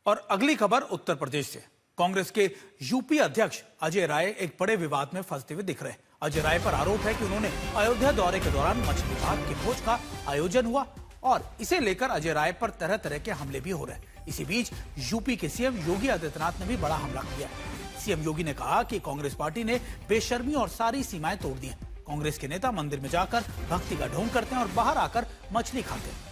और अगली खबर उत्तर प्रदेश से। कांग्रेस के यूपी अध्यक्ष अजय राय एक बड़े विवाद में फंसते हुए दिख रहे हैं। अजय राय पर आरोप है कि उन्होंने अयोध्या दौरे के दौरान मछली घाट की भोज का आयोजन हुआ और इसे लेकर अजय राय पर तरह तरह के हमले भी हो रहे हैं। इसी बीच यूपी के सीएम योगी आदित्यनाथ ने भी बड़ा हमला किया है। सीएम योगी ने कहा कि कांग्रेस पार्टी ने बेशर्मी और सारी सीमाएं तोड़ दी हैं। कांग्रेस के नेता मंदिर में जाकर भक्ति का ढोंग करते हैं और बाहर आकर मछली खाते हैं।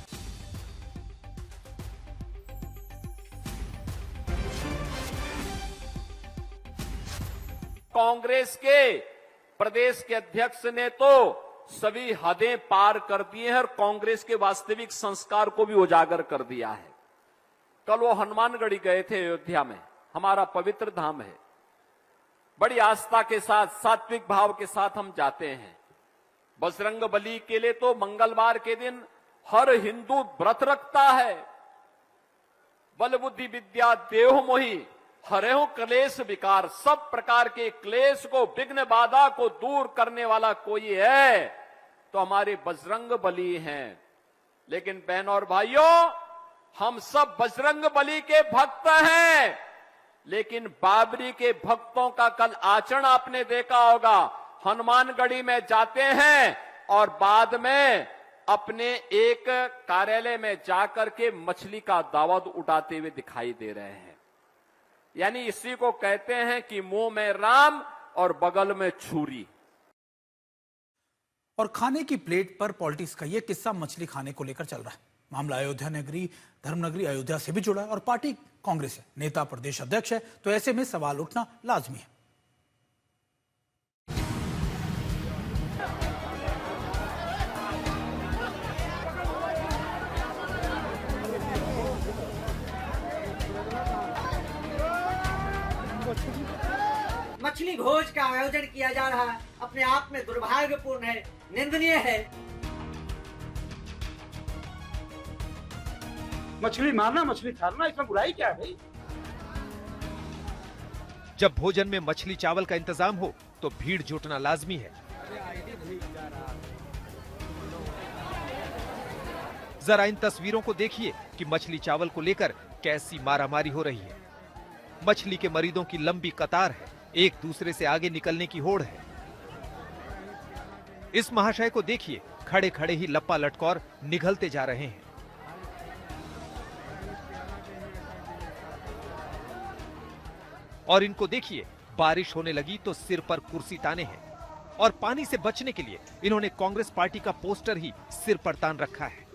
कांग्रेस के प्रदेश के अध्यक्ष ने तो सभी हदें पार कर दी हैं और कांग्रेस के वास्तविक संस्कार को भी उजागर कर दिया है। कल वो हनुमानगढ़ी गए थे, अयोध्या में, हमारा पवित्र धाम है। बड़ी आस्था के साथ, सात्विक भाव के साथ हम जाते हैं। बजरंग बली के लिए तो मंगलवार के दिन हर हिंदू व्रत रखता है। बल बुद्धि विद्या देव मोहि हरेहु क्लेश विकार, सब प्रकार के क्लेश को, विघ्न बाधा को दूर करने वाला कोई है तो हमारे बजरंग बली हैं। लेकिन बहनों और भाइयों, हम सब बजरंग बली के भक्त हैं, लेकिन बाबरी के भक्तों का कल आचरण आपने देखा होगा। हनुमानगढ़ी में जाते हैं और बाद में अपने एक कार्यालय में जाकर के मछली का दावत उठाते हुए दिखाई दे रहे हैं। यानी इसी को कहते हैं कि मुंह में राम और बगल में छुरी। और खाने की प्लेट पर पॉलिटिक्स का यह किस्सा मछली खाने को लेकर चल रहा है। मामला अयोध्या नगरी, धर्मनगरी अयोध्या से भी जुड़ा है और पार्टी कांग्रेस है, नेता प्रदेश अध्यक्ष है, तो ऐसे में सवाल उठना लाजमी है। मछली भोज का आयोजन किया जा रहा है, अपने आप में दुर्भाग्यपूर्ण है, निंदनीय है। मछली मारना, मछली खाना, इसमें बुराई क्या है भाई? जब भोजन में मछली चावल का इंतजाम हो तो भीड़ जुटना लाजमी है। जरा इन तस्वीरों को देखिए कि मछली चावल को लेकर कैसी मारामारी हो रही है। मछली के मरीदों की लंबी कतार है, एक दूसरे से आगे निकलने की होड़ है। इस महाशय को देखिए, खड़े खड़े ही लप्पा लटकौर निगलते जा रहे हैं। और इनको देखिए, बारिश होने लगी तो सिर पर कुर्सी ताने हैं और पानी से बचने के लिए इन्होंने कांग्रेस पार्टी का पोस्टर ही सिर पर तान रखा है।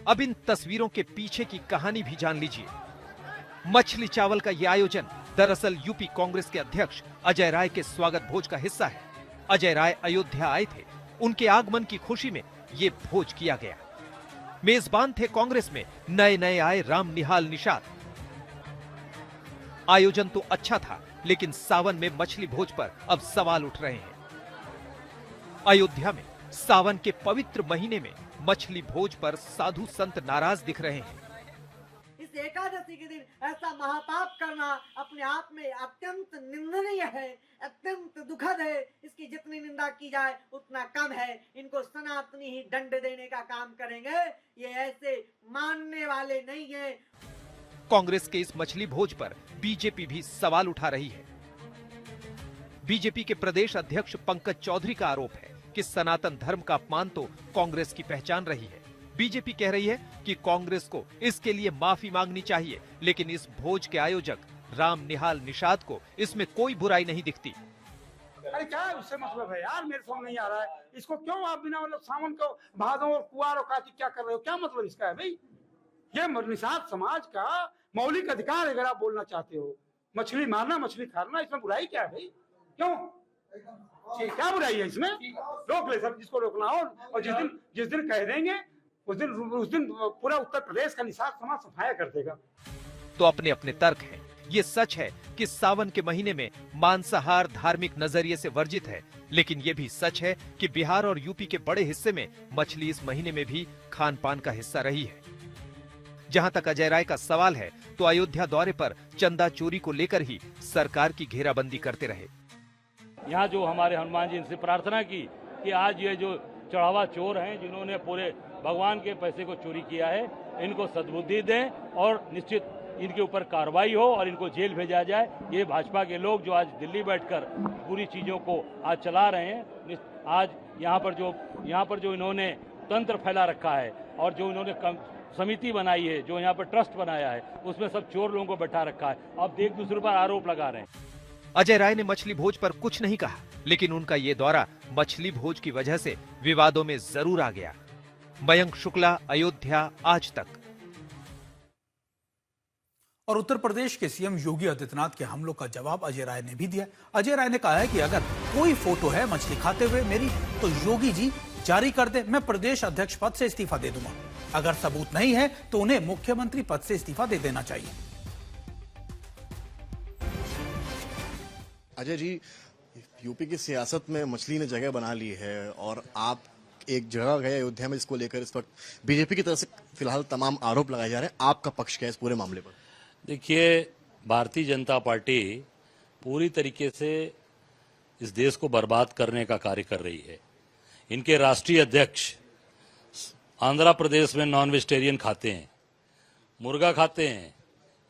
अब इन तस्वीरों के पीछे की कहानी भी जान लीजिए। मछली चावल का यह आयोजन दरअसल यूपी कांग्रेस के अध्यक्ष अजय राय के स्वागत भोज का हिस्सा है। अजय राय अयोध्या आए थे, उनके आगमन की खुशी में ये भोज किया गया। मेजबान थे कांग्रेस में नए नए आए राम निहाल निषाद। आयोजन तो अच्छा था, लेकिन सावन में मछली भोज पर अब सवाल उठ रहे हैं। अयोध्या में सावन के पवित्र महीने में मछली भोज पर साधु संत नाराज दिख रहे हैं। इस एकादशी के दिन ऐसा महापाप करना अपने आप में अत्यंत निंदनीय है, अत्यंत दुखद है। इसकी जितनी निंदा की जाए उतना कम है। इनको सनातनी ही दंड देने का काम करेंगे, ये ऐसे मानने वाले नहीं है। कांग्रेस के इस मछली भोज पर बीजेपी भी सवाल उठा रही है। बीजेपी के प्रदेश अध्यक्ष पंकज चौधरी का आरोप है कि सनातन धर्म का अपमान तो कांग्रेस की पहचान रही है। बीजेपी कह रही है कि कांग्रेस को इसके लिए माफी मांगनी चाहिए, लेकिन इस भोज के आयोजक राम निहाल निषाद को इसमें कोई बुराई नहीं दिखती। अरे क्या है उससे मतलब है यार, मेरे समझ नहीं आ रहा है। इसको क्यों आप बिना मतलब सावन को भादों और कुआर और कार्तिक क्या कर रहे हो? क्या मतलब इसका है भाई? ये निषाद समाज का मौलिक अधिकार है। अगर आप बोलना चाहते हो मछली मारना, मछली खाना, इसमें बुराई क्या है भाई? क्यों, क्या बुराई है इसमें? रोक ले सब जिसको रोकना हो, और जिस दिन कह देंगे उस दिन पूरा उत्तर प्रदेश का निषाद समाज सफाया कर देगा। तो अपने अपने तर्क हैं। ये सच है कि सावन के महीने में मांसाहार धार्मिक नजरिए से वर्जित है, लेकिन ये भी सच है कि बिहार और यूपी के बड़े हिस्से में मछली इस महीने में भी खान पान का हिस्सा रही है। जहां तक अजय राय का सवाल है, तो अयोध्या दौरे पर चंदा चोरी को लेकर ही सरकार की घेराबंदी करते रहे। यहाँ जो हमारे हनुमान जी से प्रार्थना की कि आज ये जो चढ़ावा चोर हैं जिन्होंने पूरे भगवान के पैसे को चोरी किया है। इनको सद्बुद्धि दें और निश्चित इनके ऊपर कार्रवाई हो और इनको जेल भेजा जाए। ये भाजपा के लोग जो आज दिल्ली बैठकर पूरी चीज़ों को आज चला रहे हैं, आज यहाँ पर जो इन्होंने तंत्र फैला रखा है और जो इन्होंने समिति बनाई है, जो यहाँ पर ट्रस्ट बनाया है, उसमें सब चोर लोगों को बैठा रखा है। अब एक दूसरे पर आरोप लगा रहे हैं। अजय राय ने मछली भोज पर कुछ नहीं कहा, लेकिन उनका ये दौरा मछली भोज की वजह से विवादों में जरूर आ गया। मयंक शुक्ला, अयोध्या, आज तक। और उत्तर प्रदेश के सीएम योगी आदित्यनाथ के हमलों का जवाब अजय राय ने भी दिया। अजय राय ने कहा है कि अगर कोई फोटो है मछली खाते हुए मेरी, तो योगी जी जारी कर दे, मैं प्रदेश अध्यक्ष पद से इस्तीफा दे दूंगा। अगर सबूत नहीं है तो उन्हें मुख्यमंत्री पद से इस्तीफा दे देना चाहिए। अजय जी, यूपी की सियासत में मछली ने जगह बना ली है और आप एक जगह गए अयोध्या में, जिसको लेकर इस वक्त बीजेपी की तरफ से फिलहाल तमाम आरोप लगाए जा रहे हैं। आपका पक्ष क्या है इस पूरे मामले पर? देखिए, भारतीय जनता पार्टी पूरी तरीके से इस देश को बर्बाद करने का कार्य कर रही है। इनके राष्ट्रीय अध्यक्ष आंध्र प्रदेश में नॉन वेजिटेरियन खाते हैं, मुर्गा खाते हैं,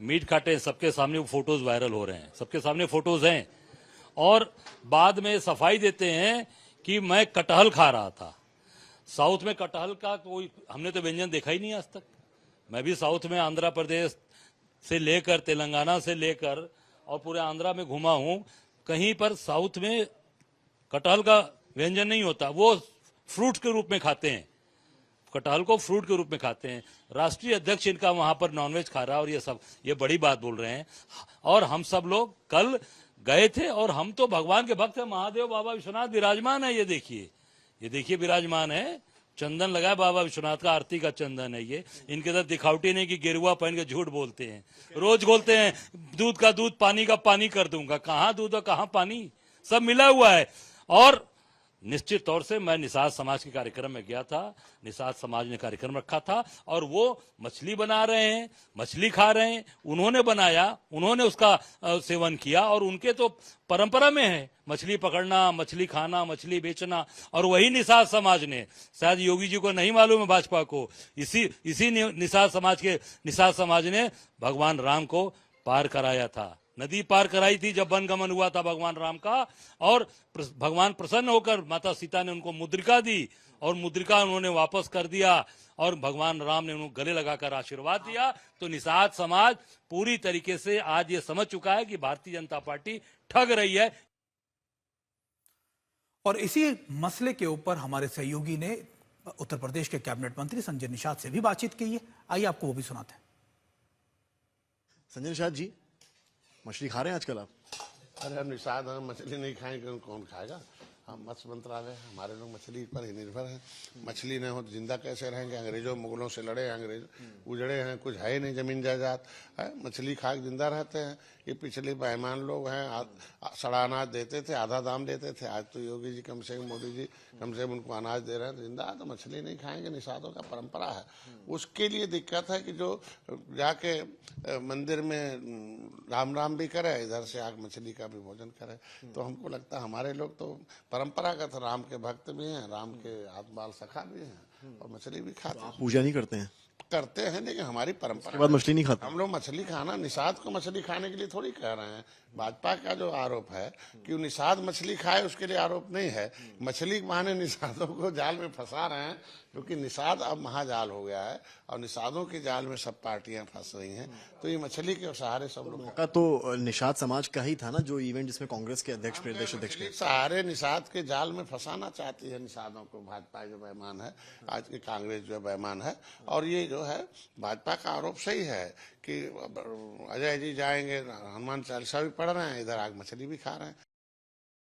मीट खाते हैं। सबके सामने वो फोटोज वायरल हो रहे हैं, सबके सामने फोटोज हैं। और बाद में सफाई देते हैं कि मैं कटहल खा रहा था। साउथ में कटहल का कोई हमने तो व्यंजन देखा ही नहीं आज तक। मैं भी साउथ में आंध्र प्रदेश से लेकर तेलंगाना से लेकर और पूरे आंध्रा में घुमा हूं, कहीं पर साउथ में कटहल का व्यंजन नहीं होता। वो फ्रूट के रूप में खाते हैं, कटहल को फ्रूट के रूप में खाते हैं। राष्ट्रीय अध्यक्ष इनका वहां पर नॉनवेज खा रहा है और ये बड़ी बात बोल रहे हैं। और हम सब लोग कल गए थे और हम तो भगवान के भक्त हैं। महादेव बाबा विश्वनाथ विराजमान है, ये देखिए विराजमान है। चंदन लगा है बाबा विश्वनाथ का, आरती का चंदन है ये। इनके साथ दिखावटी नहीं कि गेरुआ पहन के झूठ बोलते हैं। रोज बोलते हैं दूध का दूध, पानी का पानी कर दूंगा। कहां दूध और कहां पानी, सब मिला हुआ है। और निश्चित तौर से मैं निषाद समाज के कार्यक्रम में गया था। निषाद समाज ने कार्यक्रम रखा था और वो मछली बना रहे हैं, मछली खा रहे हैं। उन्होंने बनाया, उन्होंने उसका सेवन किया और उनके तो परंपरा में है मछली पकड़ना, मछली खाना, मछली बेचना। और वही निषाद समाज ने, शायद योगी जी को नहीं मालूम है भाजपा को, इसी निषाद समाज ने भगवान राम को पार कराया था। नदी पार कराई थी जब वनगमन हुआ था भगवान राम का। और भगवान प्रसन्न होकर माता सीता ने उनको मुद्रिका दी और मुद्रिका उन्होंने वापस कर दिया और भगवान राम ने उनको गले लगाकर आशीर्वाद दिया। तो निषाद समाज पूरी तरीके से आज ये समझ चुका है कि भारतीय जनता पार्टी ठग रही है। और इसी मसले के ऊपर हमारे सहयोगी ने उत्तर प्रदेश के कैबिनेट मंत्री संजय निषाद से भी बातचीत की है। आइए आपको वो भी सुनाते हैं। संजय निषाद जी, मछली खा रहे हैं आजकल आप? अरे हम निषाद, हम मछली नहीं खाएंगे कौन खाएगा? हम मत्स्य मंत्रालय, हमारे लोग मछली पर ही निर्भर हैं। मछली नहीं हो तो जिंदा कैसे रहेंगे? अंग्रेजों मुगलों से लड़े, अंग्रेज उजड़े हैं, कुछ है ही नहीं जमीन जायदाद है। मछली खा के जिंदा रहते हैं। ये पिछले बेईमान लोग हैं, सड़ा अनाज देते थे, आधा दाम देते थे। आज तो योगी जी कम से कम, मोदी जी कम से कम उनको अनाज दे रहे हैं। जिंदा तो मछली नहीं खाएंगे, निषादों का परंपरा है। उसके लिए दिक्कत है कि जो जाके मंदिर में राम राम भी करे, इधर से आग मछली का भी भोजन करे। तो हमको लगता है हमारे लोग तो परंपरागत राम के भक्त भी हैं, राम के हाथ बाल सखा भी हैं और मछली भी खाते हैं। पूजा नहीं करते हैं? करते हैं, लेकिन हमारी परंपरा के बाद मछली नहीं खाते। हम लोग मछली खाना, निषाद को मछली खाने के लिए थोड़ी कह रहे हैं। भाजपा का जो आरोप है कि निषाद मछली खाए, उसके लिए आरोप नहीं है। मछली माने निषादों को जाल में फंसा रहे हैं, क्योंकि निषाद अब महाजाल हो गया है और निषादों के जाल में सब पार्टियां फंस रही हैं। तो ये मछली के सहारे सब लोग का तो निषाद समाज का ही था ना, जो इवेंट जिसमें कांग्रेस के अध्यक्ष, प्रदेश अध्यक्ष के सहारे निषाद के जाल में फंसाना चाहती है निषादों को भाजपा जो बेईमान है, आज की कांग्रेस जो बेईमान है। और ये जो है भाजपा का आरोप सही है कि अजय जी जाएंगे, हनुमान चालीसा भी पढ़ रहे हैं, इधर आग मछली भी खा रहे हैं।